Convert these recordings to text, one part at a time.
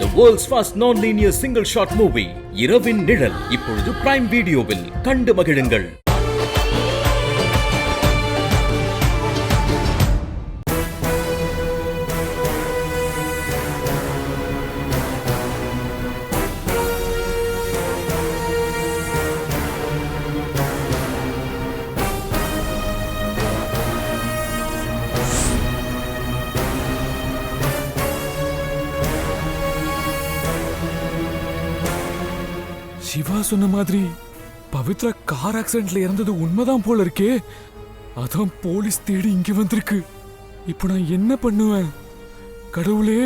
The world's first non-linear single shot movie இரவின் நிழல் இப்பொழுது பிரைம் வீடியோவில் கண்டு மகிழுங்கள். சிவா சொன்ன மாதிரி பவித்ரா கார் ஆக்சிடென்ட்ல இறந்தது உண்மைதான் போல இருக்கே. அதான் போலீஸ் தேடி இங்க வந்திருக்கு. இப்போ நான் என்ன பண்ணுவேன் கடவுளே?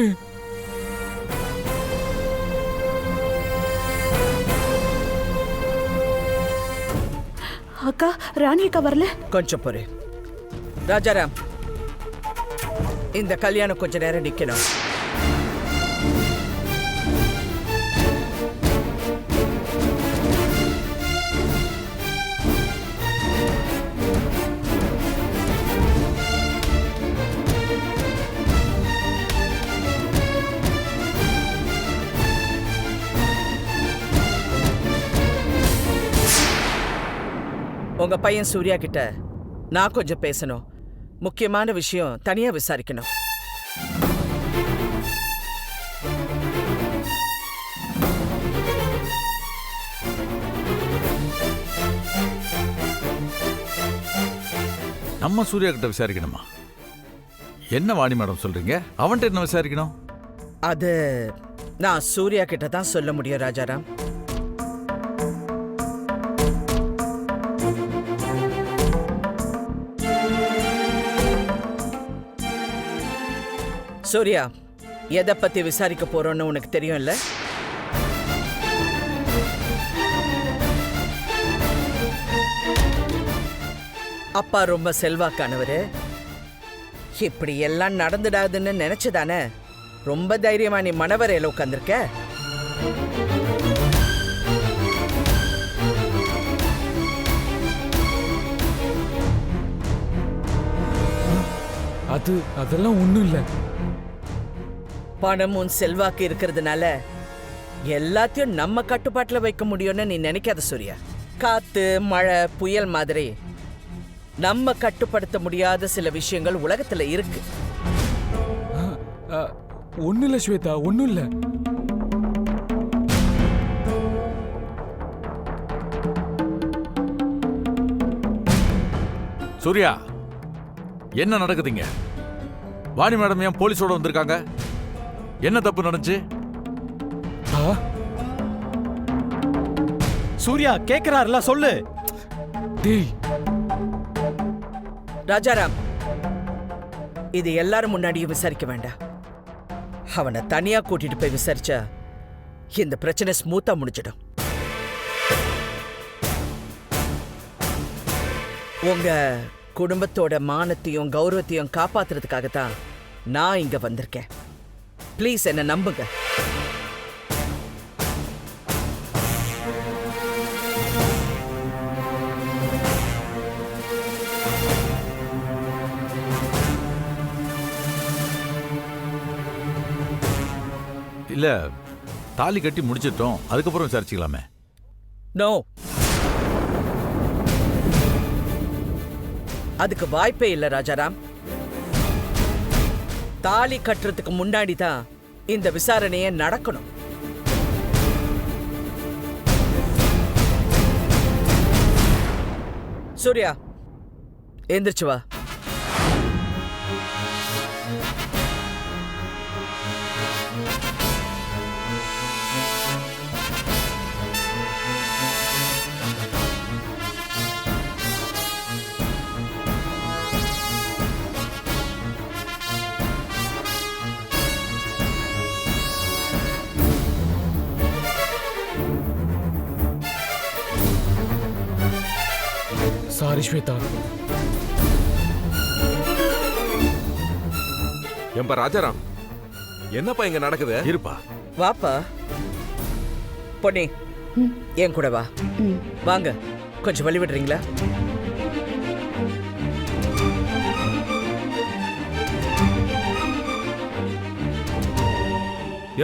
அக்கா, ராணி அக்கா வரல. கொஞ்சம் பொறு ராஜாராம், இந்த கல்யாணம் கொஞ்ச நேரம் நிக்கணும். உங்க பையன் சூர்யா கிட்ட நான் கொஞ்சம் பேசணும். முக்கியமான விஷயம் தனியா விசாரிக்கணும். நம்ம சூர்யா கிட்ட விசாரிக்கணுமா? என்ன வாணி மேடம் சொல்றீங்க? அவன்கிட்ட என்ன விசாரிக்கணும்? அது நான் சூர்யா கிட்ட தான் சொல்ல முடியும் ராஜாராம். சூர்யா, எதை பத்தி விசாரிக்க போறோம்னு உனக்கு தெரியும்ல? அப்பா ரொம்ப செல்வாக்கானவரு. இப்படி எல்லாம் நடந்துடாதுன்னு நினைச்சுதானே ரொம்ப தைரியமா நீ மனவரையில உட்கார்ந்திருக்க. அதெல்லாம் ஒண்ணும் இல்ல. பணமும் செல்வாக்கு இருக்கிறதுனால எல்லாத்தையும் நம்ம கட்டுப்பாட்டுல வைக்க முடியும்னு நீ நினைக்காத சூர்யா. காத்து, மழை, புயல் மாதிரி நம்ம கட்டுப்படுத்த முடியாத சில விஷயங்கள் உலகத்துல இருக்கு. ஒண்ணும் இல்ல ஸ்வேதா, ஒண்ணும் இல்ல. சூர்யா, என்ன நடக்குதுங்க? வாணி மேடம் ஏன் போலீஸோட வந்திருக்காங்க? என்ன தப்பு நடந்துச்சு? சூர்யா கேக்குறாருல, சொல்லு. டேய் ராஜாராம், இது எல்லாரும் முன்னாடியும் விசாரிக்க வேண்டாம். அவனை தனியா கூட்டிட்டு போய் விசாரிச்சா இந்த பிரச்சனை ஸ்மூத்தா முடிச்சிடும். உங்க குடும்பத்தோட மானத்தையும் கௌரவத்தையும் காப்பாத்துறதுக்காகத்தான் நான் இங்க வந்திருக்கேன். ப்ளீஸ் என்ன நம்புங்க. இல்ல, தாலி கட்டி முடிச்சிட்டோம், அதுக்கப்புறம் விசாரிச்சுக்கலாமே. நோ, அதுக்கு வாய்ப்பே இல்ல ராஜாராம். தாலி கட்டுறதுக்கு முன்னாடி தான் இந்த விசாரணையே நடக்கணும். சூர்யா, எந்திரிச்சு வா. சாரி ஸ்வேதா. ஏம்பா ராஜாராம், என்னப்பா இங்க நடக்குது? இருப்பா. வாப்பா பொன்னி, என் கூட வா. வாங்க, கொஞ்சம் வழி விடுறீங்களா?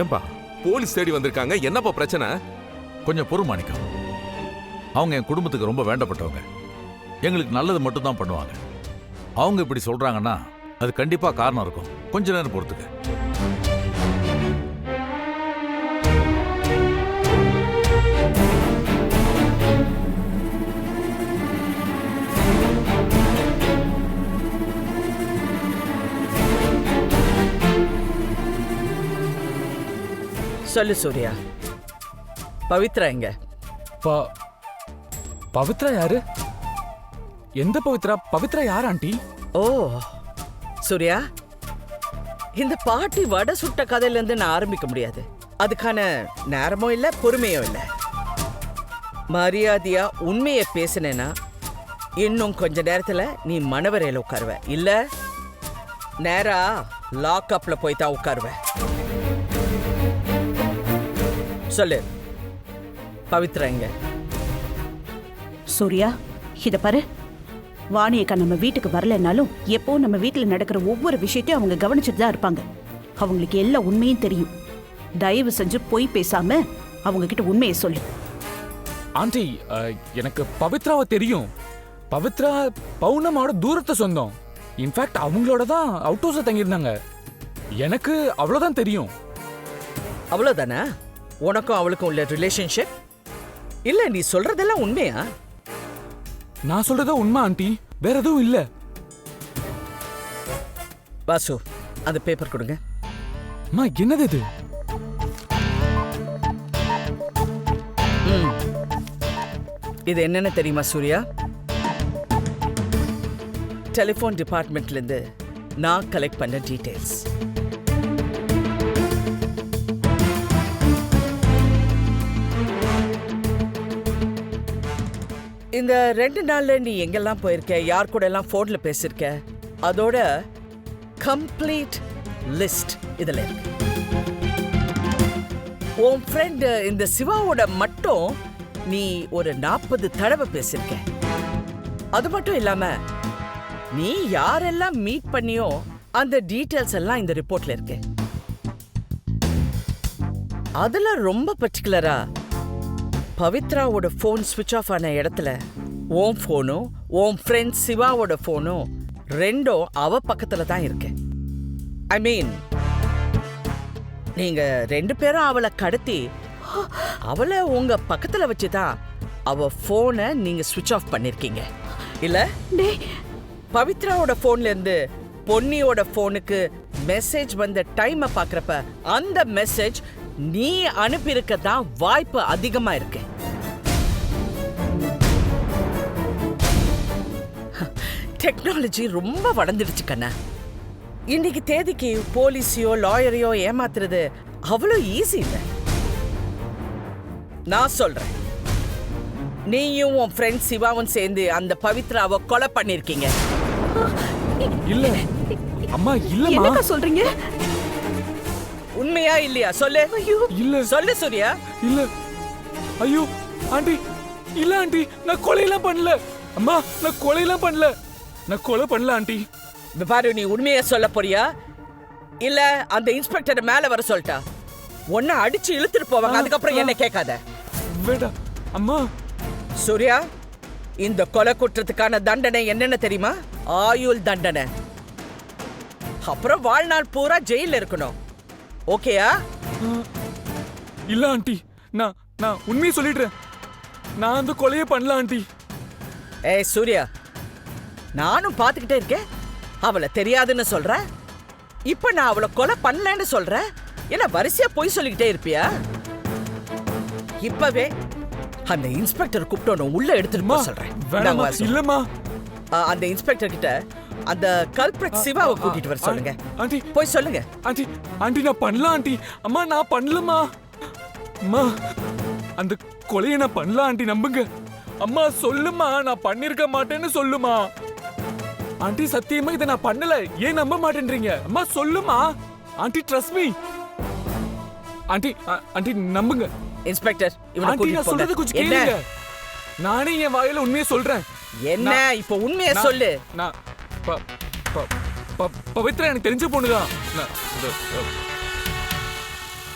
ஏம்பா போலீஸ் தேடி வந்திருக்காங்க, என்னப்பா பிரச்சனை? கொஞ்சம் பொறுமாணிக்கம். அவங்க என் குடும்பத்துக்கு ரொம்ப வேண்டப்பட்டவங்க. எங்களுக்கு நல்லது மட்டும் தான் பண்ணுவாங்க. அவங்க இப்படி சொல்றாங்கன்னா அது கண்டிப்பா காரணம் இருக்கும். கொஞ்ச நேரம் பொறுத்துக்க. சொல்லு சூர்யா, பவித்ரா எங்க? பவித்ரா யாரு? எந்த பவித்ரா? பவித்ரா யார் ஆண்டி? ஓ சூர்யா, இந்த பாட்டி வடை சுட்ட கதையில இருந்து நான் ஆரம்பிக்க முடியாது. அதுக்கான நேரமும் இல்ல, பொறுமையும் இல்ல. மரியாதையா உண்மையை பேசினேன்னா இன்னும் கொஞ்ச நேரத்துல நீ மணவரையில உட்காருவ, இல்ல நேரா லாக்அப்ல போய் தான் உட்காருவ. சொல்லு, பவித்ரா எங்க? சூர்யா, இத பாரு. வாணியக்கா நம்ம வீட்டுக்கு வரலனாலும் எப்போ நம்ம வீட்டுல நடக்கிற ஒவ்வொரு விஷயத்தையும் அவங்க கவனிச்சுட்டு தான் இருப்பாங்க. அவங்களுக்கு எல்லா உண்மையும் தெரியும். தயவு செஞ்சு பொய் பேசாம அவங்க கிட்ட உண்மையை சொல்லு. ஆண்டி, எனக்கு பவித்ராவை தெரியும். பவித்ரா பௌர்ணமாவோட தூரத்தை சொந்தம். இன்ஃபேக்ட் அவங்களோட தான் அவுட் ஹவுஸ்ல தங்கியிருந்தாங்க. எனக்கு அவ்வளவுதான் தெரியும். அவ்வளவுதானா உனக்கும் அவளுக்கும் உள்ள ரிலேஷன்ஷிப்? இல்ல நீ சொல்றதெல்லாம் உண்மையா? நான் சொல்றதா உண்மை ஆண்டி, வேற எதுவும் இல்ல. வாசு, அந்த பேப்பர் கொடுங்க. அம்மா, என்னது இது? இது என்னன்னு தெரியுமா சூர்யா? டெலிபோன் டிபார்ட்மெண்ட்ல இருந்து நான் கலெக்ட் பண்ண டீடைல்ஸ். இந்த 2 நாள்ல நீ எங்கெல்லாம் போயிருக்க, யார் கூட எல்லாம் போன்ல பேசிருக்க, அதோட கம்ப்ளீட் லிஸ்ட் இதுல இருக்கு. உன் ஃப்ரெண்ட் இந்த சிவாவோட மட்டும் நீ ஒரு 40 தடவை பேசிருக்க. அது மட்டும் இல்லாம நீ யாரெல்லாம் மீட் பண்ணியோ அந்த டீடைல்ஸ் எல்லாம் இந்த ரிப்போர்ட்ல இருக்கு. அதுல ரொம்ப பர்டிகுலரா பவித்ராவோட போன் ஸ்விட்ச் ஆஃப் ஆன இடத்துல உன் போனும் உன் ஃப்ரெண்ட் சிவாவோட போனும் ரெண்டும் அவ பக்கத்துல தான் இருக்கு. ஐ மீன், நீங்க 2 பேரும் அவளை கடத்தி அவளை உங்க பக்கத்துல வச்சுதான் அவ போனை நீங்க ஸ்விட்ச் ஆஃப் பண்ணிருக்கீங்க, இல்ல? பவித்ராவோட போன்ல இருந்து பொன்னியோட போனுக்கு மெசேஜ் வந்த டைமை பாக்குறப்ப அந்த மெசேஜ் நீ அனுப்பியிருக்க தான் வாய்ப்பு அதிகமா இருக்கு. டெக்னாலஜி ரொம்ப வளர்ந்துடுச்சு கண்ணா. இன்னைக்கு தேதிக்கு போலீஸையோ லாயரையோ ஏமாத்துறது அவ்வளவு ஈஸி இல்லை. நான் சொல்றேன், நீயும் உன் ஃப்ரெண்ட் சிவாவும் சேர்ந்து அந்த பவித்ராவை கொலை பண்ணிருக்கீங்க. இல்ல அம்மா, இல்லம்மா. என்னக்கா சொல்றீங்க? உண்மையா இல்லையா சொல்லு. இல்ல. சொல்லு சூர்யா. இல்ல. ஐயோ ஆண்டி, இல்ல ஆண்டி, நான் கொலையெல்லாம் பண்ணல. அம்மா, நான் கொலையெல்லாம் பண்ணல. நான் கொலை பண்ணல ஆண்டி. பாரு, நீ உண்மையா சொல்ல போறியா இல்ல அந்த இன்ஸ்பெக்டர் மேல வர சொல்லிட்டா உன்னை அடிச்சு இழுத்துட்டு போவாங்க, அதுக்கப்புறம் என்ன கேட்காத. வேடா அம்மா. சூர்யா, இந்த கொலை குற்றத்துக்கான தண்டனை என்னன்னு தெரியுமா? ஆயுள் தண்டனை. அப்புறம் வாழ்நாள் பூரா ஜெயில இருக்கணும். ஓகேயா? இல்ல ஆண்டி, நான் உண்மையை சொல்லிடுறேன். நான் அந்த கொலையை பண்ணல ஆண்டி. ஏய் சூர்யா, நானும் பாத்துக்கிட்டே இருக்கேன். அவளை தெரியாதுன்னு சொல்ற, இப்ப நான் அவளை கொலை பண்ணலன்னு சொல்ற. என்ன வரிசையா போய் சொல்லிக்கிட்டே இருப்பியா? இப்பவே அந்த இன்ஸ்பெக்டர் கூப்பிட்டு உள்ள எடுத்துட்டு போக சொல்றேன். வேணாமா. இல்லம்மா. அந்த இன்ஸ்பெக்டர் கிட்ட அந்த கல்பிரட் சிவாவை கூட்டிட்டு வர சொல்லுங்க. ஆண்டி போய் சொல்லுங்க. ஆண்டி, ஆண்டி நான் பண்ணல ஆண்டி. அம்மா, நான் பண்ணலம்மா. அம்மா, அந்த கொலையை நான் பண்ணல ஆண்டி, நம்புங்க. அம்மா சொல்லுமா, நான் பண்ணிருக்க மாட்டேன்னு சொல்லுமா. ஆண்டி சத்தியமா இதை நான் பண்ணல. ஏன் நம்ப மாட்டேன்றீங்க? அம்மா சொல்லுமா. Aunty trust me. Aunty, aunty நம்புங்க. இன்ஸ்பெக்டர், ஆண்டி நான் சொல்றது கொஞ்சம் கேளுங்க. நானே என் வாயில உண்மையை சொல்றேன். என்ன இப்ப உண்மையை சொல்லு. நான் பவித்ரா எனக்கு தெரிஞ்ச பொண்ணுதான்.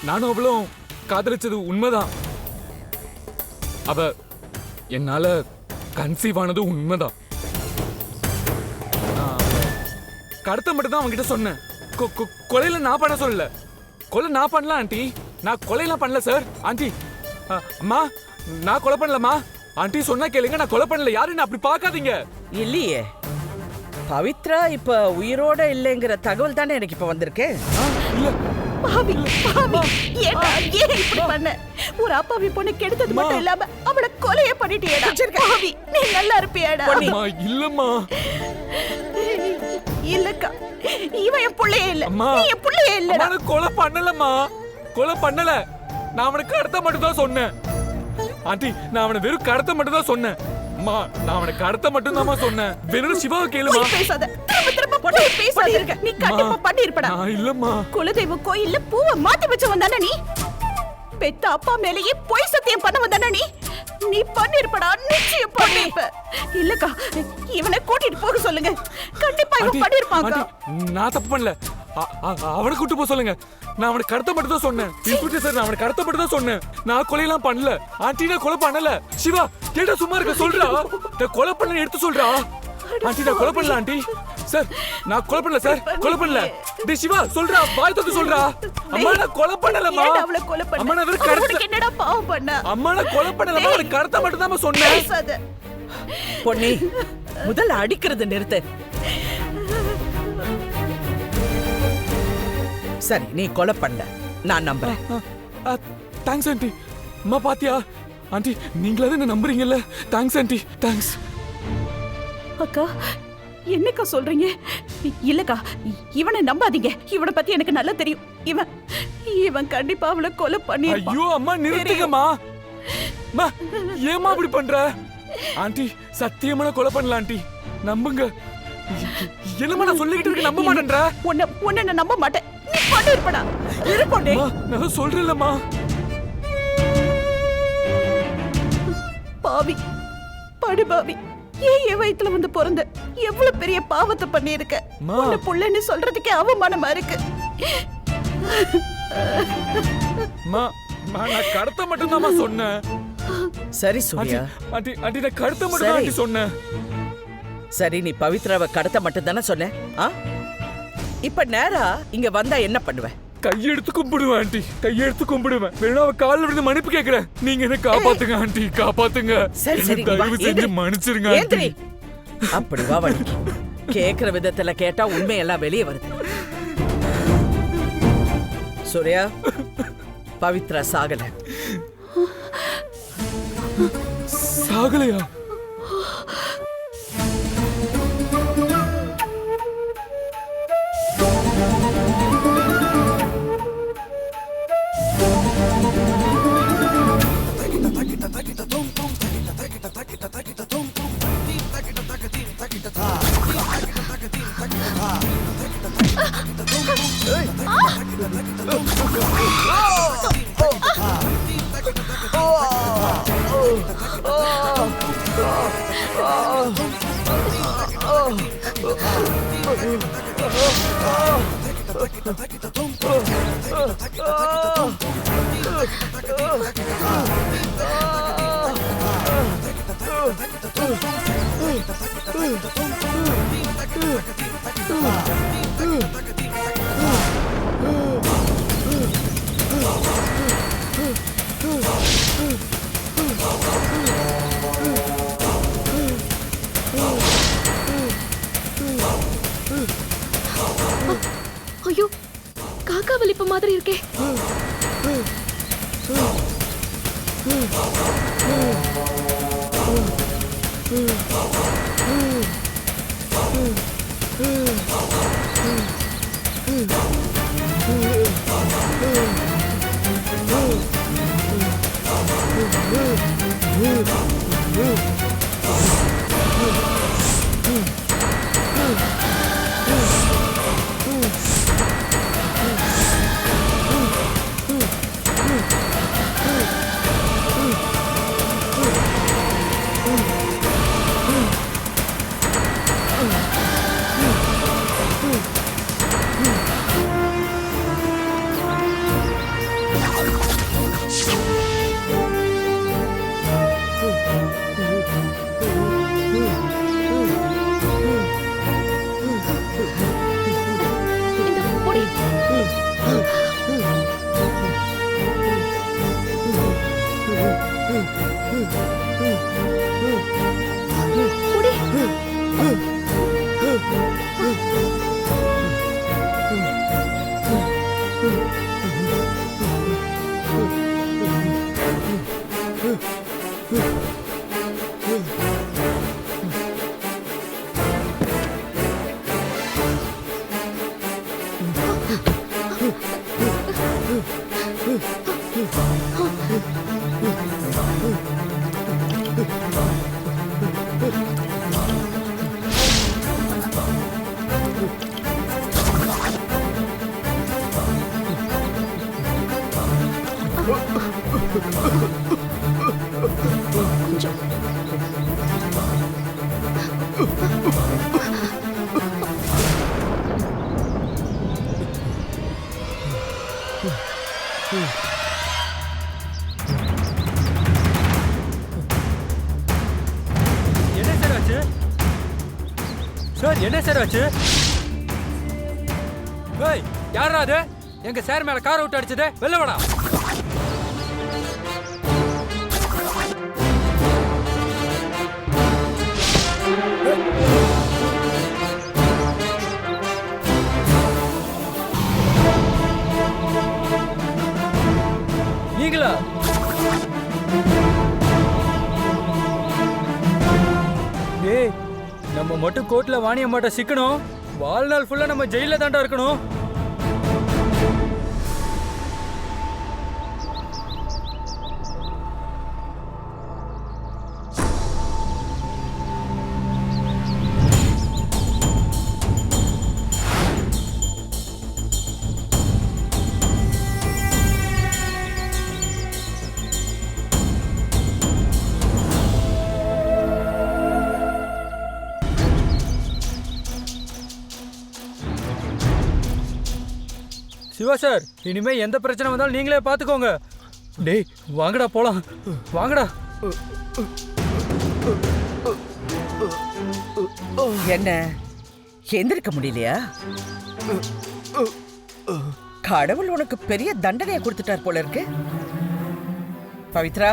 நானும் அவ்வளோ காதலிச்சது உண்மைதான். அவ என்னால கன்சீவ் ஆனது உண்மைதான். கடத்த மட்டும் தான் அவன்கிட்ட சொன்னேன். கொலையில நான் பண்ண சொல்லல. கொலை நான் பண்ணல ஆண்டி. நான் கொலையெல்லாம் பண்ணல சார். ஆண்டி அம்மா நான் கொலை பண்ணலம்மா. ஆண்டி சொன்னா கேளுங்க, நான் கொலை பண்ணல. யாரும் அப்படி பார்க்காதீங்க. இல்லையே, பவித்ரா இப்ப உயிரோட இல்லைங்கிற தகவல் தானே எனக்கு இப்ப வந்திருக்கு. இல்ல பாவி பாவி, ஏன்டா ஏன் இப்படி பண்ண? ஒரு அப்பாவி பொண்ணு கெடுத்தது மட்டும் இல்லாம அவளை கொலையே பண்ணிட்டியேடா. பாவி, நீ நல்லா இருப்பியாடா? அம்மா இல்லம்மா. இல்லக்கா, இவன் என் புள்ளையே இல்ல. அம்மா, நீ என் புள்ளையே இல்ல. நான் கொலை பண்ணலம்மா. கொலை பண்ணல. நான் அவனுக்கு கடத்த மட்டும் தான் சொன்னேன். ஆண்டி, நான் அவனை வெறும் கடத்த மட்டும் தான் சொன்னேன். அம்மா, நான் அவனை கடத்த மட்டும் தான் சொன்னேன். வெறும் சிவாவை கேளுமா. போய் பேசாத. திரும்ப திரும்ப போய் பேசாத. நீ கண்டிப்பா பண்ணிருப்படா. நான் இல்லம்மா. குலதெய்வ கோயில்ல பூவை மாத்தி வச்சு வந்தானே நீ. பெத்த அப்பா மேலேயே பொய் சத்தியம் பண்ண வந்தானே நீ. நீ பண்ணிருப்படா, நிச்சயம் பண்ணிருப்ப. இல்லக்கா, இவனை கூட்டிட்டு போக சொல்லுங்க. கண்டிப்பா இவன் பண்ணிருப்பாங்க. நான் தப்பு பண்ணல. அவனை கூட்டு போக சொல்லுங்க. நான் அவனை கடத்த மட்டும் தான் சொன்னேன். இன்ஸ்பெக்டர் சார், நான் அவனை கடத்த மட்டும் தான் சொன்னேன். நான் கொலையெல்லாம் பண்ணல. ஆண்டி, நான் கொலை பண்ணல. சிவா, கேட்டா சும்மா இருக்க சொல்றா. நான் கொலை பண்ணல எடுத்து சொல்றா. ஆண்டி, நான் கொலை பண்ணல. ஆண்டி சார், நான் கொலை பண்ணல சார். கொலை பண்ணல. டேய் சிவா, சொல்றா. வாய் தந்து சொல்றா. அம்மா, நான் கொலை பண்ணலம்மா. அவளை கொலை பண்ண. அம்மா, நான் வெறும் கடத்த. என்னடா பாவம் பண்ண? அம்மா, நான் கொலை பண்ணலம்மா. அவனை கடத்த மட்டும் தான் சொன்னேன். பேசாத. பொன்னி, முதல்ல அடிக்கிறது நிறுத்து. சரி, நீ கொலை பண்ண, நான் நம்புறேன். Thanks aunty. அம்மா பாத்தியா ஆண்டி, நீங்களாவது என்ன நம்புறீங்கல்ல. Thanks aunty, thanks. அக்கா, என்னக்கா சொல்றீங்க? இல்லக்கா, இவனை நம்பாதீங்க. இவனை பத்தி எனக்கு நல்லா தெரியும். இவன் கண்டிப்பா அவளை கொலை பண்ணிருப்பான். ஐயோ அம்மா, நிறுத்துங்கம்மா. அம்மா, ஏம்மா இப்படி பண்ற? ஆண்டி, சத்தியமா நான் கொலை பண்ணல ஆண்டி. நம்புங்க. என்னம்மா நான் சொல்லிக்கிட்டு இருக்க, நம்ப மாட்டேன்ற? உன்னை நான் நம்ப மாட்டேன். நீ பண்ணிருப்படா. இருப்போண்டே. நான் சொல்றேன்லம்மா. பாவி, படு பாவி. ஏன் என் வயித்துல வந்து பிறந்த? எவ்வளவு பெரிய பாவத்தை பண்ணிருக்க. உன்னை புள்ளன்னு சொல்றதுக்கே அவமானமா இருக்கு. நான் கடத்த மட்டும் தான் சொன்னேன். சரி சூர்யா. ஆண்டி, ஆண்டி, நான் கடத்த மட்டும் தான் ஆண்டி சொன்னேன். சரி, நீ பவித்ராவை கடத்த மட்டும் தானே சொன்ன. இப்ப நேரா இங்க வந்தா என்ன பண்ணுவ? கையெடுத்து கும்பிடுவேன் ஆண்டி, கையெடுத்து கும்பிடுவேன். வேணா அவ கால்ல விழுந்து மன்னிப்பு கேக்குறேன். நீங்க என்ன காப்பாத்துங்க ஆண்டி, காப்பாத்துங்க. சரி சரி, தயவு செஞ்சு மன்னிச்சிருங்க ஆண்டி. அப்படி வா வழி. கேக்குற விதத்துல கேட்டா உண்மையெல்லாம் வெளியே வருது. சூர்யா, பவித்ரா சாகல. சாகலையா? ஐயோ, காக்கா வலிப்பு மாதிரி இருக்கே. என்ன சார் ஆச்சு சார்? என்ன சார் ஆச்சு? ஏய், யாரா அது? எங்க சார் மேல காரை விட்டு அடிச்சது? வெளில வாடா. நீங்களா? டேய், நம்ம மட்டும் கோர்ட்ல வாணிய மாட்ட சிக்கணும். வாழ்நாள் ஃபுல்லா நம்ம ஜெயில தாண்டா இருக்கணும். சிவா சார், இனிமே எந்த பிரச்சனை வந்தாலும் நீங்களே பாத்துக்கோங்க. டேய், வாங்கடா போலாம். வாங்கடா. என்ன எந்திருக்க முடியலையா? கடவுள் உனக்கு பெரிய தண்டனையை கொடுத்துட்டார் போல இருக்கு. பவித்ரா,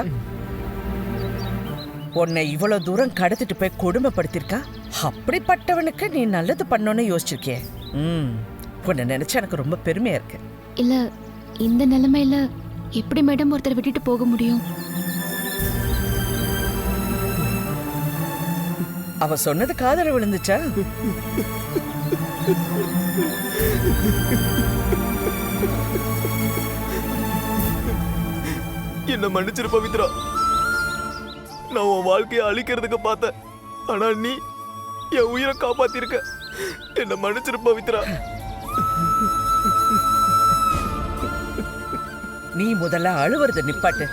உன்னை இவ்வளவு தூரம் கடத்திட்டு போய் கொடுமைப்படுத்திருக்கா. அப்படிப்பட்டவனுக்கு நீ நல்லது பண்ணணும்னு யோசிச்சிருக்கிய. உன்னை நினைச்சா எனக்கு ரொம்ப பெருமையா இருக்கு. இல்ல, இந்த நிலைமையில எப்படி மேடம் ஒருத்தரை விட்டுட்டு போக முடியும்? அவ சொன்னது காதல விழுந்துச்சா? என்ன மன்னிச்சிரு பவித்ரா. நான் உன் வாழ்க்கையை அழிக்கிறதுக்கு பார்த்தேன். ஆனா நீ என் உயிரை காப்பாத்திருக்க. என்ன மன்னிச்சிரு பவித்ரா. நீ முதல்ல அழுவுறத நிப்பாட்டு.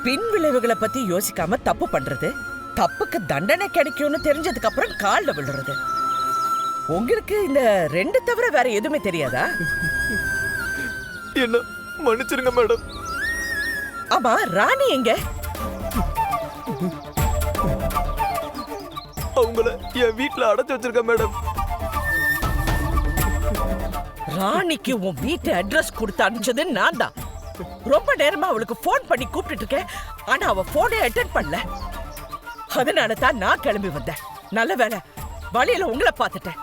பின் விளைவுகளை பத்தி யோசிக்காம தப்பு பண்றது, தப்புக்கு தண்டனை கிடைக்கும்னு தெரிஞ்சதுக்கு அப்புறம் கால்ல விழுறது. உங்களுக்கு இந்த ரெண்டு தவிர வேற எதுவுமே தெரியாதா? என்ன மன்னிச்சிருங்க மேடம். ஆமா, ராணி எங்க? அவங்கள என் வீட்டுல அடைச்சு வச்சிருக்க மேடம். ராணிக்கு உன் வீட்டு அட்ரஸ் கொடுத்து அனுப்பிச்சது நான் தான். ரொம்ப நேரமா அவளுக்கு போன் பண்ணி கூப்பிட்டு இருக்கேன். ஆனா அவ போனே அட்டெண்ட் பண்ணல. அதனால தான் நான் கிளம்பி வந்தேன். நல்ல வேலை, வழியில உங்களை பார்த்துட்டேன்.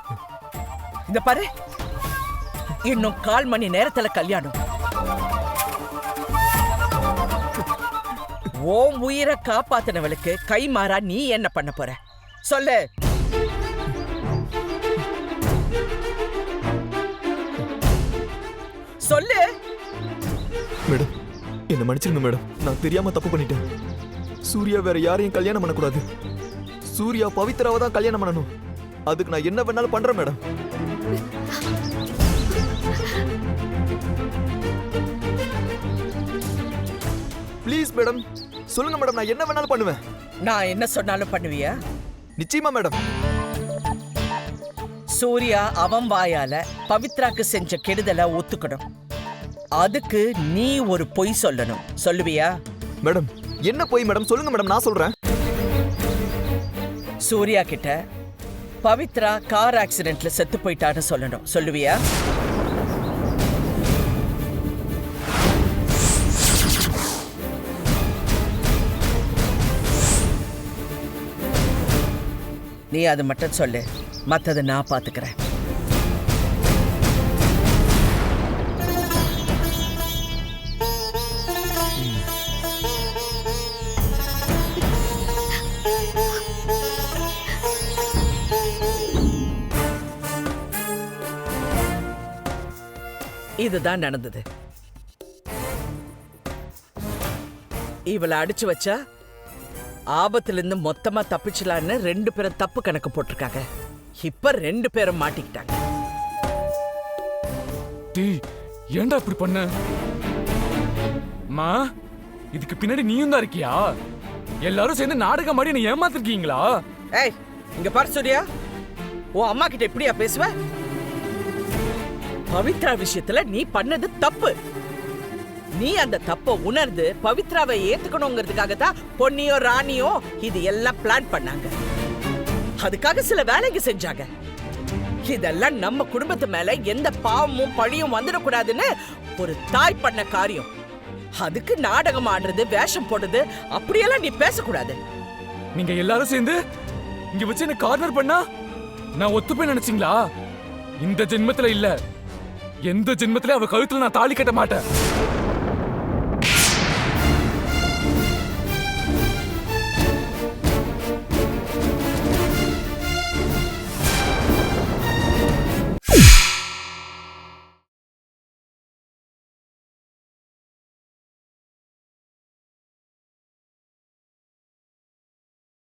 இந்த பாரு, இன்னும் 1/4 மணி நேரத்துல கல்யாணம். ஓம் உயிரை காப்பாத்தினவளுக்கு கை மாறா நீ என்ன பண்ண போற சொல்லு. சொல்லு மேடம், என்ன மன்னிச்சிருங்க மேடம். நான் தெரியாம தப்பு பண்ணிட்டேன். சூர்யா வேற யாரையும் கல்யாணம் பண்ணக்கூடாது. சூர்யா பவித்ராவை தான் கல்யாணம் பண்ணணும். அதுக்கு நான் என்ன வேணாலும் பண்றேன் மேடம். ப்ளீஸ் மேடம், சொல்லுங்க மேடம். நான் என்ன வேணாலும் பண்ணுவேன். நான் என்ன சொன்னாலும் பண்ணுவியா? நிச்சயமா மேடம். சூர்யா அவன் வாயால பவித்ராக்கு செஞ்ச கெடுதலை ஒத்துக்கணும். அதுக்கு நீ ஒரு பொய் சொல்லணும். சொல்லுவியா? மேடம், என்ன பொய் மேடம்? சொல்லுங்க மேடம், நான் சொல்றேன். சூர்யா கிட்ட பவித்ரா கார் ஆக்சிடென்ட்ல செத்து போயிட்டான்னு சொல்லணும். சொல்லுவியா? நீ அது மட்டும் சொல்லு, மத்ததை நான் பாத்துக்கிறேன். இதுதான் நடந்தது. இவளை அடிச்சு வச்சா ஆபத்திலிருந்து மொத்தமா தப்பிச்சலான்னு 2 பேரும் தப்பு கணக்கு போட்டிருக்காங்க. இப்ப 2 பேரும் மாட்டிக்கிட்டாங்க. டேய் ஏன்டா இப்படி பண்ண? மா இதுக்கு பின்னாடி நீயும் தான் இருக்கியா? எல்லாரும் சேர்ந்து நாடகம் மாதிரி என்ன ஏமாத்திருக்கீங்களா? ஏய் இங்க பாரு சூர்யா, உன் அம்மா கிட்ட இப்படியா பேசுவ? பவித்ரா விஷயத்துல நீ பண்ணது தப்பு. நீ அந்த தப்ப உணர்ந்து பவித்ராவை ஏத்துக்கணுங்கிறதுக்காக தான் பொன்னியோ ராணியோ இது எல்லாம் பிளான் பண்ணாங்க. அதுக்காக சில வேலைங்க செஞ்சாங்க. இதெல்லாம் நம்ம குடும்பத்து மேல எந்த பாவமும் பழியும் வந்துடக்கூடாதுன்னு ஒரு தாய் பண்ண காரியம். அதுக்கு நாடகம் ஆடுறது, வேஷம் போடுறது அப்படியெல்லாம் நீ பேசக்கூடாது. நீங்க எல்லாரும் சேர்ந்து இங்க வச்சு என்ன கார்னர் பண்ணா நான் ஒத்துப்பேன் நினைச்சீங்களா? இந்த ஜென்மத்துல இல்ல, எந்த ஜென்மத்திலே அவ கழுத்துல நான் தாலி கட்ட மாட்டேன்.